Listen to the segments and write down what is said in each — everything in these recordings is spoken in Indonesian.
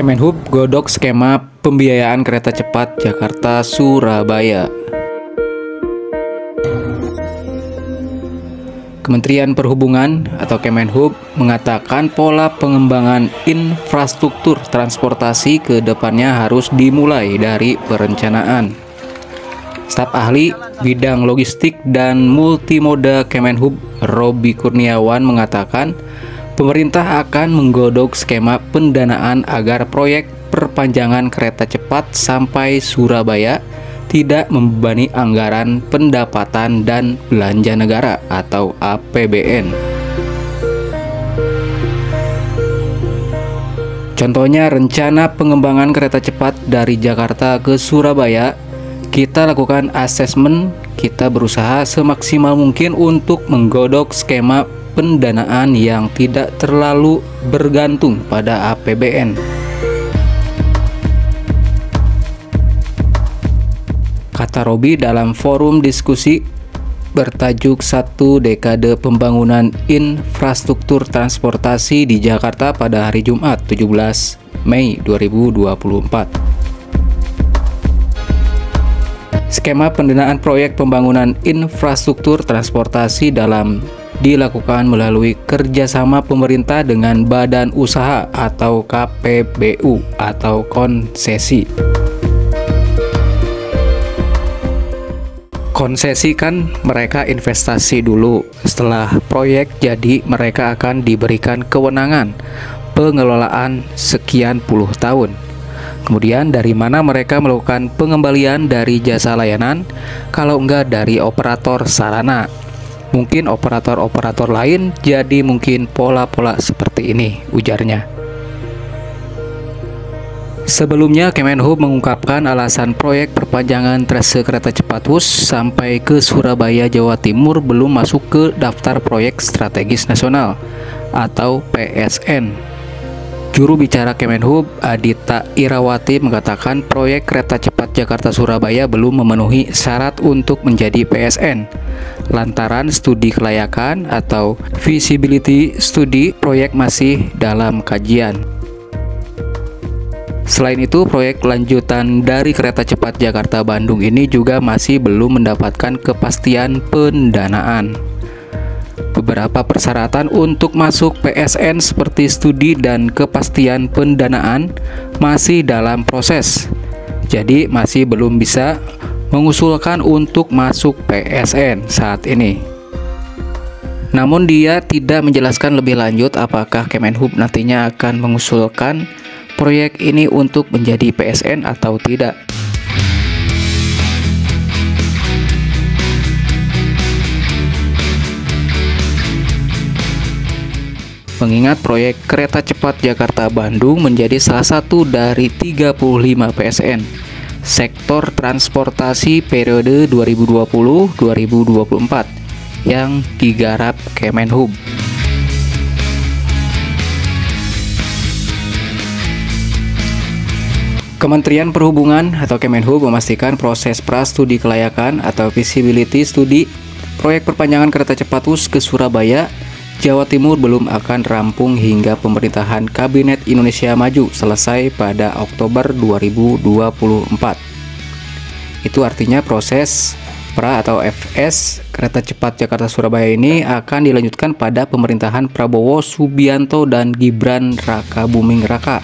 Kemenhub godok skema pembiayaan kereta cepat Jakarta-Surabaya. Kementerian Perhubungan atau Kemenhub mengatakan pola pengembangan infrastruktur transportasi ke depannya harus dimulai dari perencanaan. Staf ahli bidang logistik dan multimoda Kemenhub, Robi Kurniawan, mengatakan pemerintah akan menggodok skema pendanaan agar proyek perpanjangan kereta cepat sampai Surabaya tidak membebani anggaran pendapatan dan belanja negara atau APBN. Contohnya rencana pengembangan kereta cepat dari Jakarta ke Surabaya, kita lakukan asesmen, kita berusaha semaksimal mungkin untuk menggodok skema pendanaan yang tidak terlalu bergantung pada APBN. Kata Robi dalam forum diskusi bertajuk 1 Dekade Pembangunan Infrastruktur Transportasi di Jakarta pada hari Jumat 17 Mei 2024. Skema pendanaan proyek pembangunan infrastruktur transportasi dilakukan melalui kerjasama pemerintah dengan badan usaha atau KPBU atau konsesi. Konsesi kan mereka investasi dulu, setelah proyek jadi mereka akan diberikan kewenangan pengelolaan sekian puluh tahun. Kemudian dari mana mereka melakukan pengembalian dari jasa layanan, kalau enggak dari operator sarana. Mungkin operator-operator lain, jadi mungkin pola-pola seperti ini, ujarnya. Sebelumnya, Kemenhub mengungkapkan alasan proyek perpanjangan trase kereta cepat WUS sampai ke Surabaya, Jawa Timur belum masuk ke daftar proyek strategis nasional atau PSN. Juru bicara Kemenhub, Adita Irawati, mengatakan proyek kereta cepat Jakarta-Surabaya belum memenuhi syarat untuk menjadi PSN lantaran studi kelayakan atau feasibility study proyek masih dalam kajian. Selain itu, proyek lanjutan dari kereta cepat Jakarta-Bandung ini juga masih belum mendapatkan kepastian pendanaan. Beberapa persyaratan untuk masuk PSN seperti studi dan kepastian pendanaan masih dalam proses. Jadi masih belum bisa mengusulkan untuk masuk PSN saat ini. Namun dia tidak menjelaskan lebih lanjut apakah Kemenhub nantinya akan mengusulkan proyek ini untuk menjadi PSN atau tidak. Mengingat proyek kereta cepat Jakarta-Bandung menjadi salah satu dari 35 PSN sektor transportasi periode 2020-2024 yang digarap Kemenhub. Kementerian Perhubungan atau Kemenhub memastikan proses pra-studi kelayakan atau feasibility study proyek perpanjangan kereta cepat WUS ke Surabaya, Jawa Timur belum akan rampung hingga pemerintahan Kabinet Indonesia Maju selesai pada Oktober 2024. Itu artinya proses pra atau FS kereta cepat Jakarta-Surabaya ini akan dilanjutkan pada pemerintahan Prabowo Subianto dan Gibran Rakabuming Raka.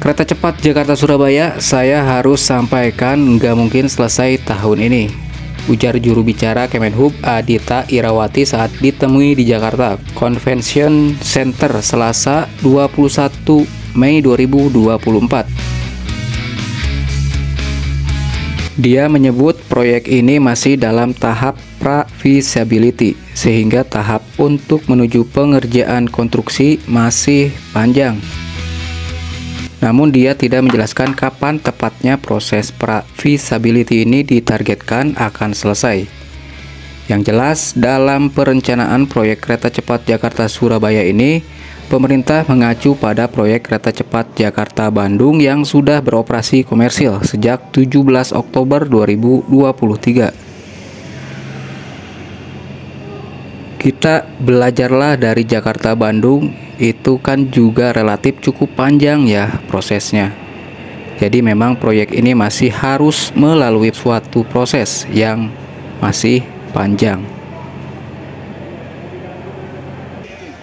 Kereta cepat Jakarta-Surabaya saya harus sampaikan nggak mungkin selesai tahun ini, ujar juru bicara Kemenhub Adita Irawati saat ditemui di Jakarta Convention Center Selasa 21 Mei 2024. Dia menyebut proyek ini masih dalam tahap pra-feasibility sehingga tahap untuk menuju pengerjaan konstruksi masih panjang. Namun dia tidak menjelaskan kapan tepatnya proses pra-feasibility ini ditargetkan akan selesai. Yang jelas, dalam perencanaan proyek kereta cepat Jakarta-Surabaya ini, pemerintah mengacu pada proyek kereta cepat Jakarta-Bandung yang sudah beroperasi komersil sejak 17 Oktober 2023. Kita belajarlah dari Jakarta-Bandung itu kan juga relatif cukup panjang ya prosesnya. Jadi memang proyek ini masih harus melalui suatu proses yang masih panjang.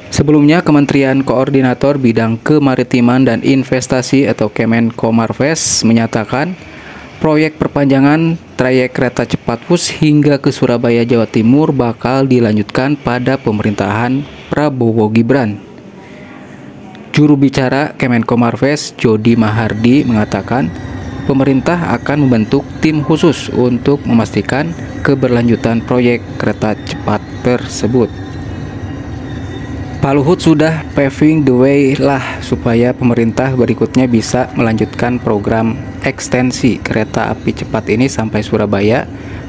Sebelumnya, Kementerian Koordinator Bidang Kemaritiman dan Investasi atau Kemenkomarves menyatakan proyek perpanjangan trayek kereta cepat WUS hingga ke Surabaya, Jawa Timur bakal dilanjutkan pada pemerintahan Prabowo Gibran. Juru bicara Kemenkomarves, Jody Mahardi, mengatakan pemerintah akan membentuk tim khusus untuk memastikan keberlanjutan proyek kereta cepat tersebut. Pak Luhut sudah paving the way lah supaya pemerintah berikutnya bisa melanjutkan program ekstensi kereta api cepat ini sampai Surabaya,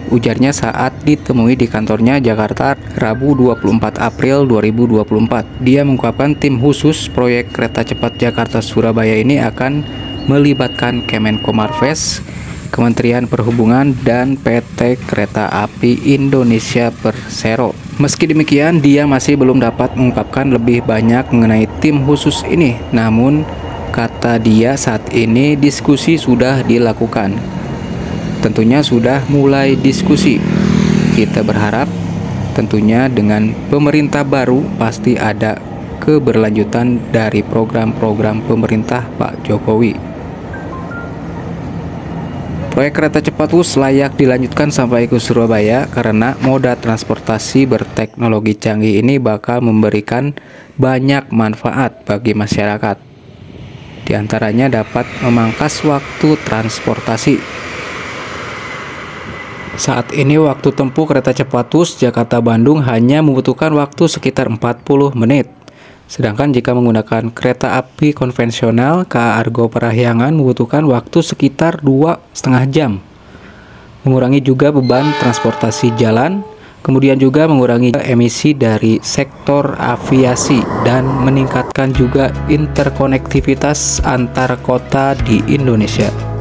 ujarnya saat ditemui di kantornya Jakarta Rabu 24 April 2024. Dia mengungkapkan tim khusus proyek kereta cepat Jakarta-Surabaya ini akan melibatkan Kemenkomarves, Kementerian Perhubungan, dan PT Kereta Api Indonesia Persero. Meski demikian, dia masih belum dapat mengungkapkan lebih banyak mengenai tim khusus ini. Namun, kata dia saat ini diskusi sudah dilakukan. Tentunya sudah mulai diskusi. Kita berharap tentunya dengan pemerintah baru pasti ada keberlanjutan dari program-program pemerintah Pak Jokowi. Proyek kereta cepat WUS layak dilanjutkan sampai ke Surabaya karena moda transportasi berteknologi canggih ini bakal memberikan banyak manfaat bagi masyarakat. Di antaranya dapat memangkas waktu transportasi. Saat ini waktu tempuh kereta cepat WUS Jakarta-Bandung hanya membutuhkan waktu sekitar 40 menit. Sedangkan jika menggunakan kereta api konvensional, KA Argo Parahyangan membutuhkan waktu sekitar 2,5 jam. Mengurangi juga beban transportasi jalan, kemudian juga mengurangi emisi dari sektor aviasi dan meningkatkan juga interkonektivitas antar kota di Indonesia.